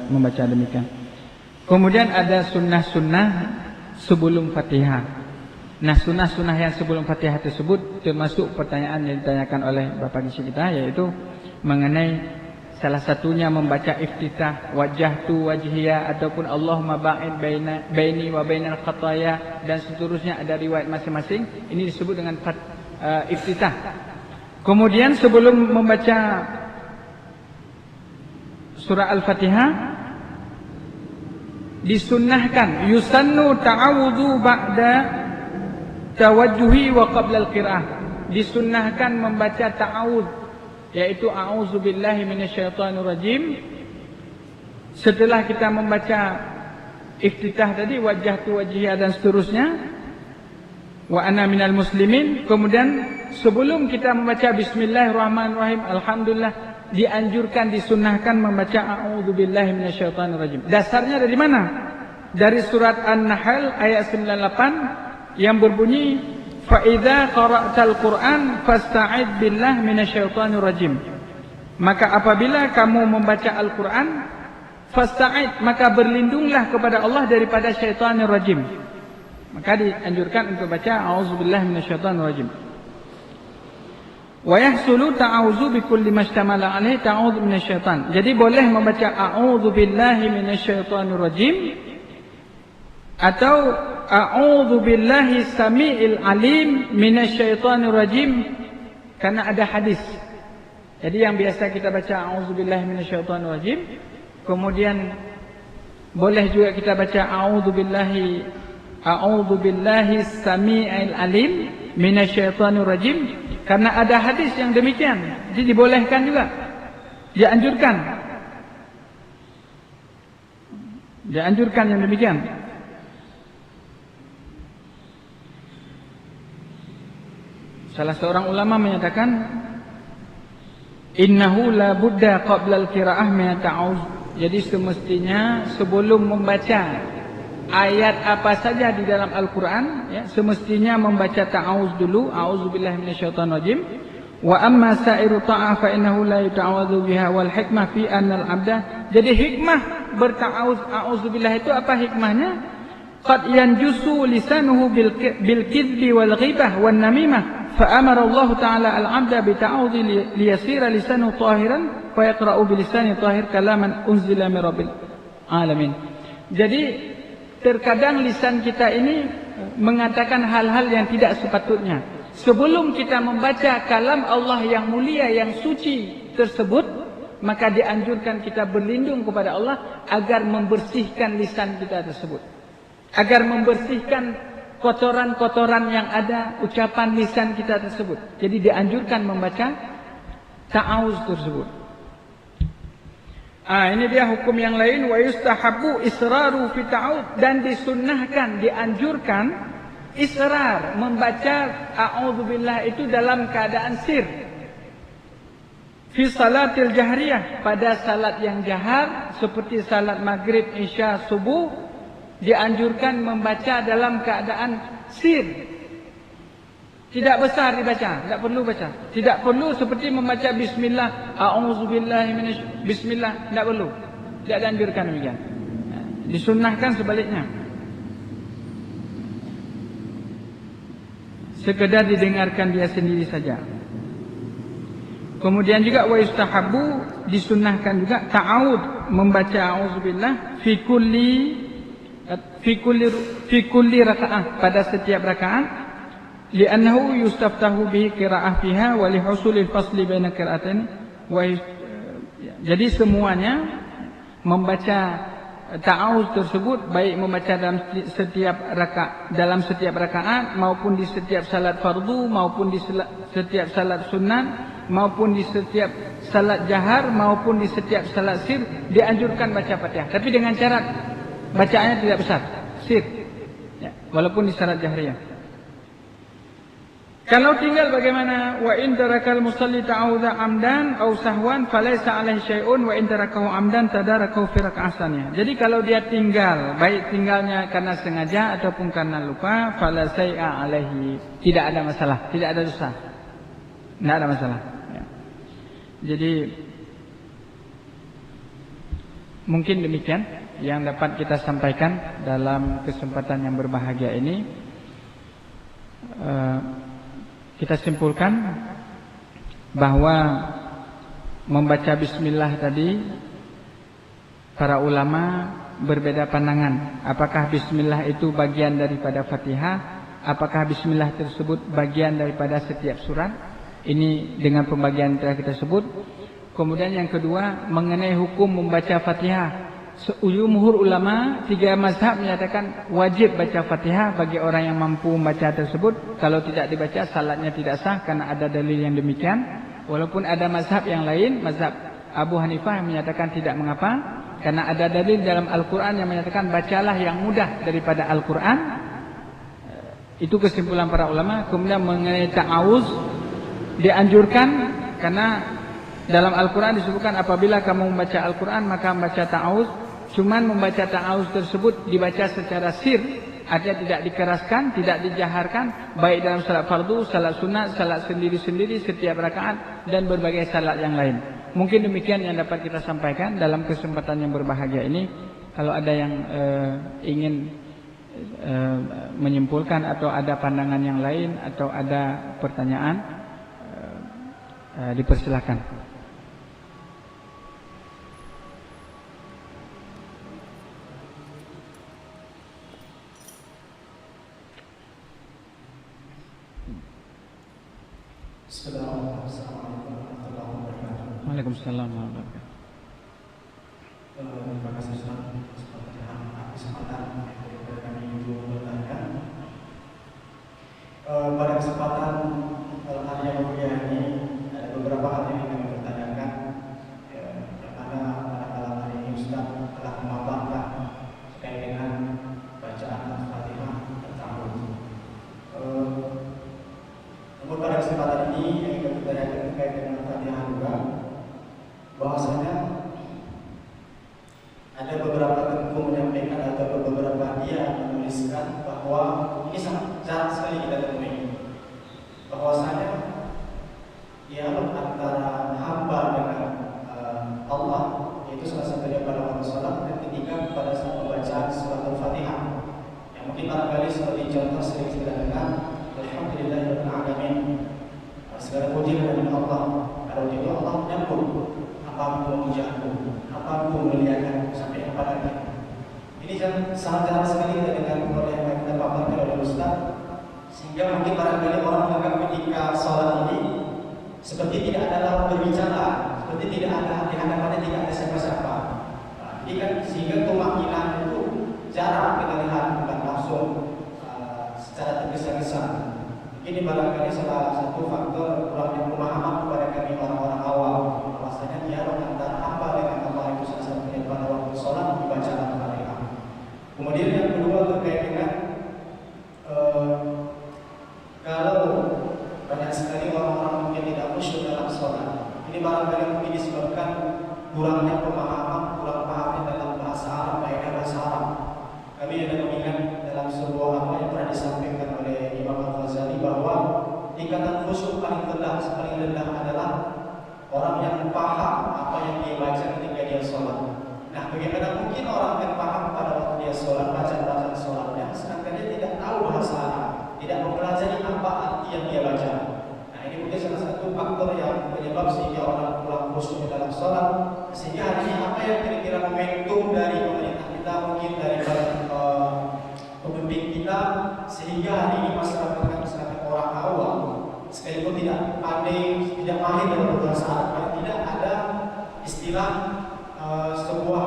membaca demikian. Kemudian ada sunnah-sunnah sebelum Fatihah. Nah, sunnah-sunnah yang sebelum Fatihah tersebut termasuk pertanyaan yang ditanyakan oleh Bapak Gisi kita, yaitu mengenai salah satunya membaca iftitah, wajjahtu wajhiya, ataupun Allahumma ba'id baini wa bainal khataya, dan seterusnya. Ada riwayat masing-masing. Ini disebut dengan iftitah. Kemudian sebelum membaca surah Al-Fatihah disunnahkan yusannu ta'awudhu ba'da tawajjuhi wa qabla al-qira'ah. Disunnahkan membaca ta'awudh, yaitu a'udzubillahi minasyaitonirrajim, setelah kita membaca iftitah tadi, wajjahtu wajhiya dan seterusnya, wa ana minal muslimin. Kemudian sebelum kita membaca bismillahirrahmanirrahim, alhamdulillah, dianjurkan, disunnahkan membaca a'udzubillahi minasyaitonirrajim. Dasarnya dari mana? Dari surat An-Nahl ayat 98 yang berbunyi fa idza qara'tal Qur'an fasta'id billahi minasyaitonirrajim. Maka apabila kamu membaca Al-Qur'an, fasta'id, maka berlindunglah kepada Allah daripada syaitanir rajim. Maka dianjurkan untuk baca a'udzubillahi minasyaitonirrajim. Wa yahsulu ta'awudzu bikulli mastamala alaihi ta'awudzu minasyaitan. Jadi boleh membaca a'udzubillahi minasyaitonirrajim atau a'udzubillahi samiil alim minasyaitonirrajim, karena ada hadis. Jadi yang biasa kita baca a'udzubillahi minasyaitonirrajim, kemudian boleh juga kita baca a'udzubillahi samiil alim minasyaitonirrajim, karena ada hadis yang demikian. Jadi dibolehkan juga, dianjurkan yang demikian. Salah seorang ulama menyatakan innahu la budda qabla al-qira'ah min ta'awuz. Jadi semestinya sebelum membaca ayat apa saja di dalam Al-Quran, ya, semestinya membaca ta'awuz dulu, a'udzubillahi minasyaitonirrajim. Wa amma sa'iru ta'ah fa innahu la yuta'awadzu biha wal hikmah fi anna al-'abda. Jadi hikmah berta'awuz a'udzubillah itu apa hikmahnya? Qad yanjusu lisanuhu bil kidbi wal ghibah wan namimah. Fa amara Allah Ta'ala al-'abda bi ta'awudzi liyasira lisanu tahiran fa yaqra'u bi lisani tahir kalaman unzila min rabbil alamin. Jadi terkadang lisan kita ini mengatakan hal-hal yang tidak sepatutnya. Sebelum kita membaca kalam Allah yang mulia, yang suci tersebut, maka dianjurkan kita berlindung kepada Allah agar membersihkan lisan kita tersebut, agar membersihkan kotoran-kotoran yang ada ucapan lisan kita tersebut. Jadi dianjurkan membaca ta'awuz tersebut. Ini dia hukum yang lain. Wa yustahabbu israru fi ta'awudz, dan disunnahkan, dianjurkan israr, membaca a'udzubillah itu dalam keadaan sir. Fi salatil jahriyah, pada salat yang jahar seperti salat maghrib, isya, subuh, dianjurkan membaca dalam keadaan sir. Tidak besar dibaca, tidak perlu baca. Tidak perlu seperti membaca bismillah, a'udzubillahi bismillah, tidak perlu. Tidak dianjurkan demikian. Disunnahkan sebaliknya. Sekedar didengarkan dia sendiri saja. Kemudian juga wa yustahabbu, disunnahkan juga ta'awud, membaca a'udzubillah fi kulli raka'ah, pada setiap rakaat. Li'annahu yustaftahu bihi qira'ah fiha wa li husulil fasli baina qira'atain wa. Jadi semuanya membaca ta'awuz tersebut, baik membaca dalam setiap rakaat maupun di setiap salat fardu, maupun di setiap salat sunat, maupun di setiap salat jahar, maupun di setiap salat sir, dianjurkan baca Fatihah, tapi dengan syarat bacaannya tidak besar, sir, ya, walaupun di salat jahriyah. Kalau tinggal bagaimana? Wa in tarakal musalli ta'awudha amdan aw sahwan falaysa alaihi syai'un wa in tarakahu amdan tadarakahu fi raka'asannya. Jadi kalau dia tinggal, baik tinggalnya karena sengaja ataupun karena lupa, fala syai'a alaihi, tidak ada masalah, tidak ada dosa. Tidak ada masalah, ya. Jadi Mungkin demikian yang dapat kita sampaikan dalam kesempatan yang berbahagia ini. Kita simpulkan bahwa membaca bismillah tadi para ulama berbeda pandangan. Apakah bismillah itu bagian daripada Fatihah? Apakah bismillah tersebut bagian daripada setiap surat? Ini dengan pembagian yang telah kita sebut. Kemudian yang kedua mengenai hukum membaca Fatihah. Jumhur ulama 3 mazhab menyatakan wajib baca Fatihah bagi orang yang mampu membaca tersebut. Kalau tidak dibaca salatnya tidak sah karena ada dalil yang demikian. Walaupun ada mazhab yang lain, mazhab Abu Hanifah yang menyatakan tidak mengapa karena ada dalil dalam Al-Quran yang menyatakan bacalah yang mudah daripada Al-Quran. Itu kesimpulan para ulama. Kemudian mengenai ta'awuz dianjurkan karena dalam Al-Quran disebutkan apabila kamu membaca Al-Quran maka membaca ta'awuz. Cuman membaca ta'awuz tersebut dibaca secara sir, artinya tidak dikeraskan, tidak dijaharkan, baik dalam salat fardu, salat sunat, salat sendiri-sendiri setiap rakaat dan berbagai salat yang lain. Mungkin demikian yang dapat kita sampaikan dalam kesempatan yang berbahagia ini. Kalau ada yang ingin menyimpulkan atau ada pandangan yang lain atau ada pertanyaan, dipersilakan. Assalamualaikum warahmatullahi wabarakatuh. Waalaikumsalam warahmatullahi wabarakatuh. Terima kasih Ustaz atas kesempatan yang kami bertanya. Pada kesempatan hari yang mulia ini ada beberapa hal yang kami bertanyakan. Yang mana pada hari ini Ustaz telah memaparkan terkait dengan bacaan Al-Fatihah dan ta'awuz. Namun pada kesempatan ini yang kami tanyakan terkait dengan Al-Fatihah juga, bahwasanya ada beberapa tentu menyampaikan atau beberapa dia menuliskan bahwa ini sangat jarang sekali kita temui, bahwasanya dialog antara hamba dengan Allah, yaitu salah satunya pada waktu salat dan ketika pada saat pembacaan surat Al-Fatihah, yang mungkin barangkali seperti contoh sering kita dengar, alhamdulillahirabbil alamin, segala puji kepada Allah. Kalau itu Allah menyambut apapun pujianku, apapun muliakanku sampai kepada kita. Ini sangat jarang sekali kita dengar oleh yang kita paparkan oleh Ustaz, sehingga mungkin barangkali orang menganggap ketika sholat ini seperti tidak ada lawan berbicara, seperti tidak ada di hadapannya, tidak ada siapa-siapa. Jadi kan sehingga tumakninah itu jarang kita lihat, bukan langsung secara tergesa-gesa. Ini barangkali salah satu faktor kurangnya pemahaman kepada kami orang-orang awam, bahwasanya dialog antara hamba dengan Allah itu salah satunya pada waktu sholat dibaca Al-Fatihah. Kemudian yang kedua terkait dengan kalau banyak sekali orang-orang mungkin tidak khusyuk dalam sholat. Ini barangkali mungkin disebabkan kurangnya pemahaman, kurang pahamnya dalam bahasa Arab, baiknya bahasa Arab. Kami ada mengingat dalam sebuah apa yang pernah disampaikan oleh Imam Al-Ghazali bahwa tingkatan khusyuk paling rendah adalah orang yang paham apa yang dia baca ketika dia sholat. Nah, bagaimana mungkin orang yang paham pada waktu dia sholat, baca sholatnya, sedangkan dia tidak tahu bahasa Arab, tidak mempelajari apa arti yang dia baca. Nah, ini mungkin salah satu faktor yang penyebab sehingga orang kurang khusyuk dalam sholat. Sehingga hari ini apa yang kira-kira momentum dari pemerintah kita, mungkin dari pembimbing kita, sehingga hari ini masyarakat orang awam sekalipun tidak pandai, tidak mahir dalam bahasa Arab, tidak ada istilah sebuah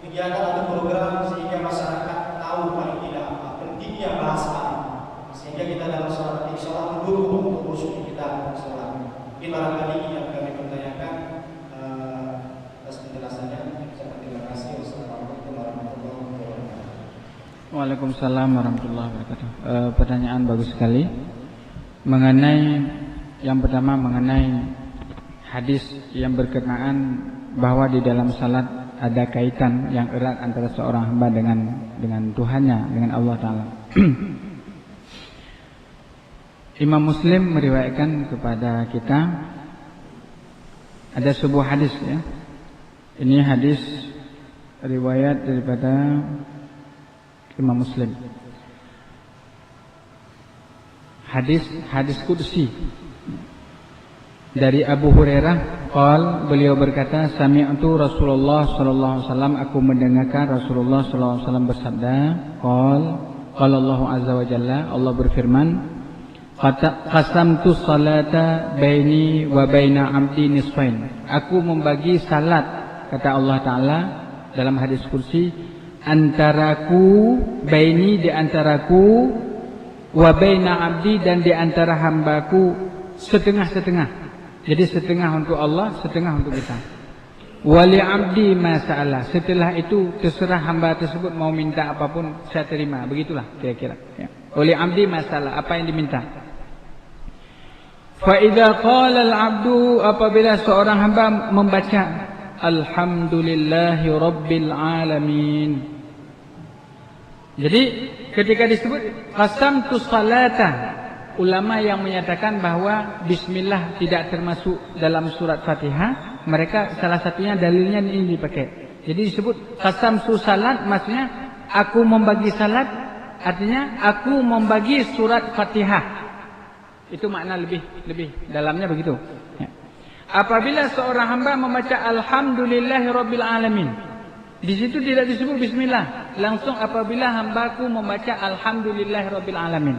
kegiatan atau program sehingga masyarakat tahu paling tidak pentingnya bahasa Arab, sehingga kita dalam sholat insya Allah mendukung untuk khusyuk kita sholat. Ini barangkali yang kami pertanyakan atas penjelasannya. Terima kasih. Wassalamualaikum warahmatullahi wabarakatuh. Waalaikumsalam warahmatullahi wabarakatuh. Pertanyaan bagus sekali. Mengenai yang pertama mengenai hadis yang berkenaan bahwa di dalam salat ada kaitan yang erat antara seorang hamba dengan Tuhannya, dengan Allah Ta'ala. Imam Muslim meriwayatkan kepada kita ada sebuah hadis ya. Ini hadis riwayat daripada Imam Muslim. Hadis qudsi dari Abu Hurairah, beliau berkata, sami'tu Rasulullah sallallahu alaihi wasallam, aku mendengarkan Rasulullah sallallahu alaihi wasallam bersabda, qala Allah azza wa jalla, Allah berfirman, qasamtu salata baini wa baina 'abdi nisfain. Aku membagi salat, kata Allah taala dalam hadis qudsi, antaraku, baini di antaraku, wa baina 'abdi dan di antara hambaku, setengah-setengah. Jadi setengah untuk Allah, setengah untuk kita. Wali 'abdi ma sa'ala. Setelah itu terserah hamba tersebut mau minta apapun, saya terima. Begitulah kira-kira, ya. Wali 'abdi ma sa'ala, apa yang diminta. Fa idza qala al-'abdu, apabila seorang hamba membaca alhamdulillahi rabbil alamin. Jadi ketika disebut qasamtu salata, ulama yang menyatakan bahwa bismillah tidak termasuk dalam surat Fatihah, mereka salah satunya dalilnya ini dipakai. Jadi disebut qasamtu salat, maksudnya aku membagi salat, artinya aku membagi surat Fatihah. Itu makna lebih dalamnya begitu, ya. Apabila seorang hamba membaca alhamdulillahi rabbil alamin, di situ tidak disebut bismillah, langsung apabila hambaku membaca alhamdulillahi rabbil alamin.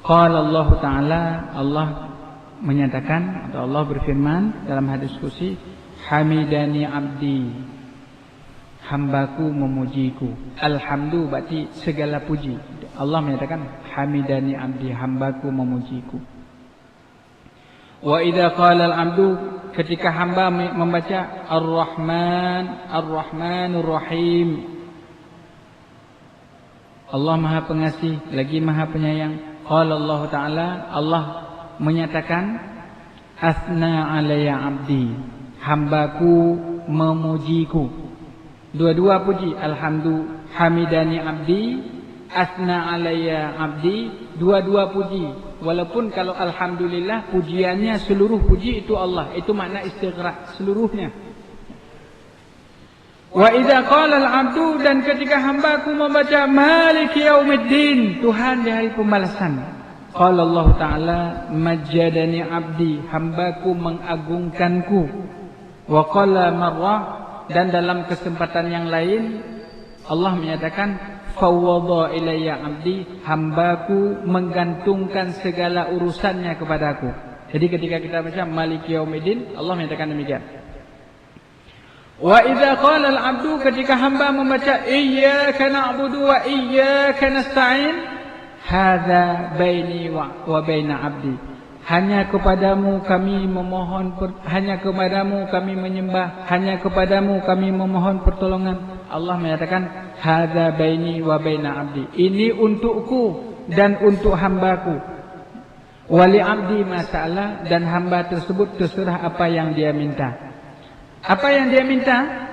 Qala Allah taala, Allah menyatakan atau Allah berfirman dalam hadis qudsi, hamidani abdi, hambaku memujiku. Alhamdu berarti segala puji. Allah menyatakan hamidani abdi, hambaku memujiku. Wa idza qala al-'abdu, ketika hamba membaca Ar-Rahman, Ar-Rahmanur Rahim, Allah Maha Pengasih lagi Maha Penyayang. Qala Allah taala, Allah menyatakan asna alayya 'abdi, hambaku memujiku. Dua-dua puji, alhamdu, hamidani 'abdi, asna alayya 'abdi, dua-dua puji. Walaupun kalau alhamdulillah pujiannya seluruh puji itu Allah, itu makna istighraq seluruhnya. Wa idza qala al-'abdu, dan ketika hambaku membaca maliki yaumiddin, Tuhan di hari pembalasan. Qala Allah taala majjadani 'abdi, hambaku mengagungkanku. Wa qala marrah, dan dalam kesempatan yang lain Allah menyatakan fawwadha ilayya 'abdi, hambaku menggantungkan segala urusannya kepadaku. Jadi ketika kita baca maliki yaumiddin, Allah menyatakan demikian. Wa idza qala al-'abdu, ketika hamba membaca iyyaka na'budu wa iyyaka nasta'in, hadza baini wa baina 'abdi, hanya kepadamu kami memohon, hanya kepadamu kami menyembah, hanya kepadamu kami memohon pertolongan. Allah menyatakan hadza baini wa baina 'abdi, ini untukku dan untuk hambaku. Wali 'abdi ma sa'ala, dan hamba tersebut terserah apa yang dia minta. Apa yang dia minta?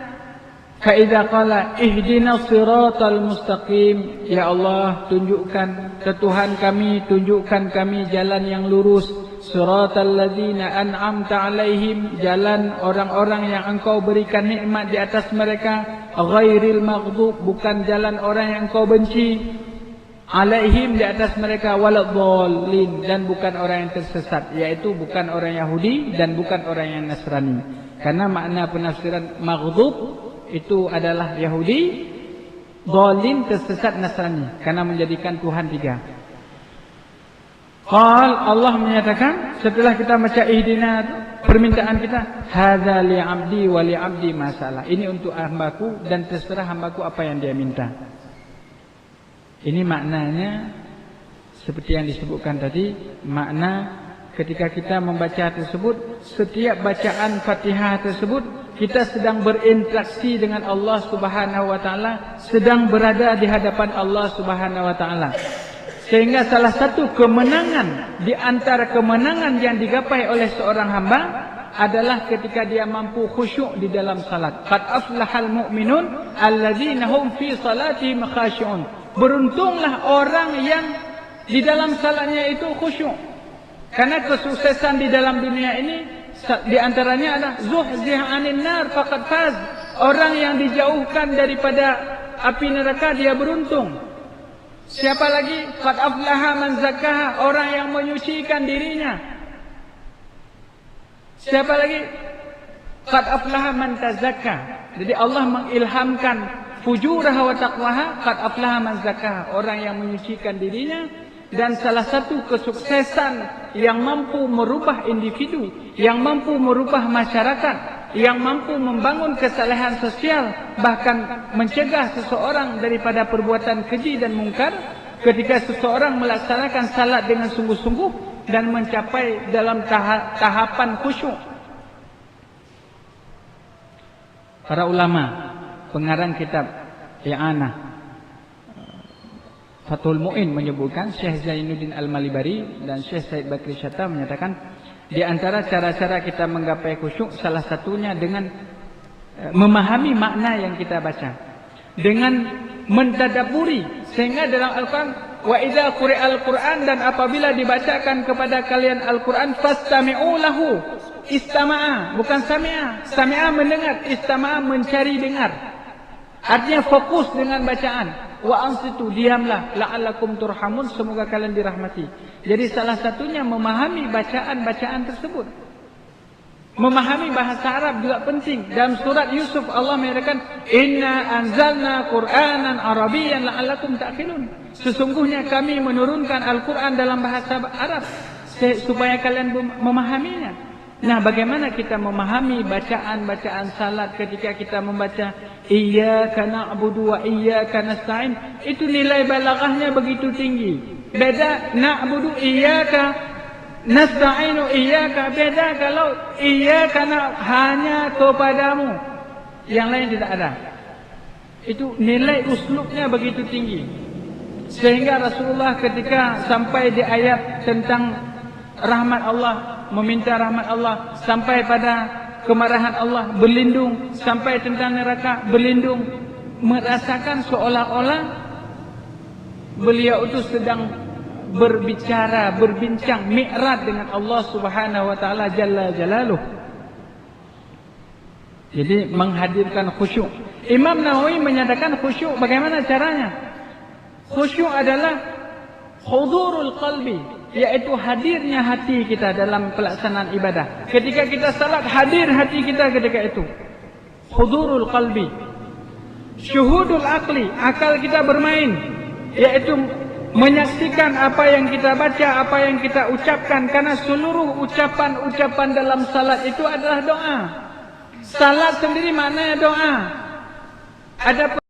Fa idza qala ihdinas siratal mustaqim, ya Allah tunjukkan ke Tuhan kami, tunjukkan kami jalan yang lurus. Siratal ladzina an'amta alaihim, jalan orang-orang yang engkau berikan nikmat di atas mereka. Ghairil maghdub, bukan jalan orang yang engkau benci. Alaihim, di atas mereka. Waladhdallin, dan bukan orang yang tersesat, yaitu bukan orang Yahudi dan bukan orang yang Nasrani. Karena makna penafsiran maghdub itu adalah Yahudi, dhalin tersesat Nasrani, karena menjadikan Tuhan tiga. Allah menyatakan setelah kita baca ihdina, permintaan kita, hadza li 'abdi wa li 'abdi ma sa'ala, ini untuk hambaku dan terserah hambaku apa yang dia minta. Ini maknanya seperti yang disebutkan tadi, makna ketika kita membaca tersebut, setiap bacaan Fatihah tersebut kita sedang berinteraksi dengan Allah Subhanahu wa taala, sedang berada di hadapan Allah Subhanahu wa taala. Sehingga salah satu kemenangan di antara kemenangan yang digapai oleh seorang hamba adalah ketika dia mampu khusyuk di dalam salat. Qad aflahal mu'minun alladzina hum fi salatihim khashi'un. Beruntunglah orang yang di dalam salatnya itu khusyuk. Karena kesuksesan di dalam dunia ini Di antaranya adalah zuhziha 'anil nar faqad faz. Orang yang dijauhkan daripada api neraka dia beruntung. Siapa lagi? Qad aflaha man zakkaha, orang yang menyucikan dirinya. Siapa lagi? Qad aflaha man tazakka. Jadi Allah mengilhamkan fujuraha wa taqwaha, qad aflaha man zakkaha, orang yang menyucikan dirinya. Dan salah satu kesuksesan yang mampu merubah individu, yang mampu merubah masyarakat, yang mampu membangun kesalehan sosial, bahkan mencegah seseorang daripada perbuatan keji dan mungkar, ketika seseorang melaksanakan salat dengan sungguh-sungguh dan mencapai dalam tahapan khusyuk. Para ulama pengarang kitab I'anah Fathul Mu'in menyebutkan, Syekh Zainuddin Al-Malibari dan Syekh Said Bakri Syatta menyatakan, di antara cara-cara kita menggapai khusyuk, salah satunya dengan memahami makna yang kita baca, dengan mentadabburi, sehingga dalam Al-Quran, wa idza quri'al Quran, dan apabila dibacakan kepada kalian Al-Quran, fastami'u lahu. Istama'a, bukan sami'a. Sami'a mendengar, istama'a mencari dengar. Artinya fokus dengan bacaan. Wa ansitu, diamlah, la'allakum turhamun, semoga kalian dirahmati. Jadi salah satunya memahami bacaan-bacaan tersebut. Memahami bahasa Arab juga penting. Dalam surat Yusuf Allah mengatakan, inna anzalna Qur'anan Arabiyyan la'allakum ta'qilun. Sesungguhnya kami menurunkan Al-Quran dalam bahasa Arab supaya kalian memahaminya. Nah, bagaimana kita memahami bacaan-bacaan salat ketika kita membaca iyyaka na'budu wa iyyaka nasta'in? Itu nilai balaghahnya begitu tinggi. Beda na'budu iyyaka nasta'inu iyyaka, beda kalau iyyaka hanya kepadamu, yang lain tidak ada. Itu nilai uslubnya begitu tinggi. Sehingga Rasulullah ketika sampai di ayat tentang rahmat Allah, meminta rahmat Allah, sampai pada kemarahan Allah, berlindung, sampai tentang neraka, berlindung, merasakan seolah-olah beliau itu sedang berbicara, berbincang, mi'raj dengan Allah Subhanahu wa taala jalla jalaluh. Jadi menghadirkan khusyuk. Imam Nawawi menyatakan khusyuk bagaimana caranya? Khusyuk adalah hudurul qalbi, yaitu hadirnya hati kita dalam pelaksanaan ibadah. Ketika kita salat, hadir hati kita ketika itu. Hudurul qalbi. Syuhudul aqli, akal kita bermain, yaitu menyaksikan apa yang kita baca, apa yang kita ucapkan. Karena seluruh ucapan-ucapan dalam salat itu adalah doa. Salat sendiri maknanya doa. Ada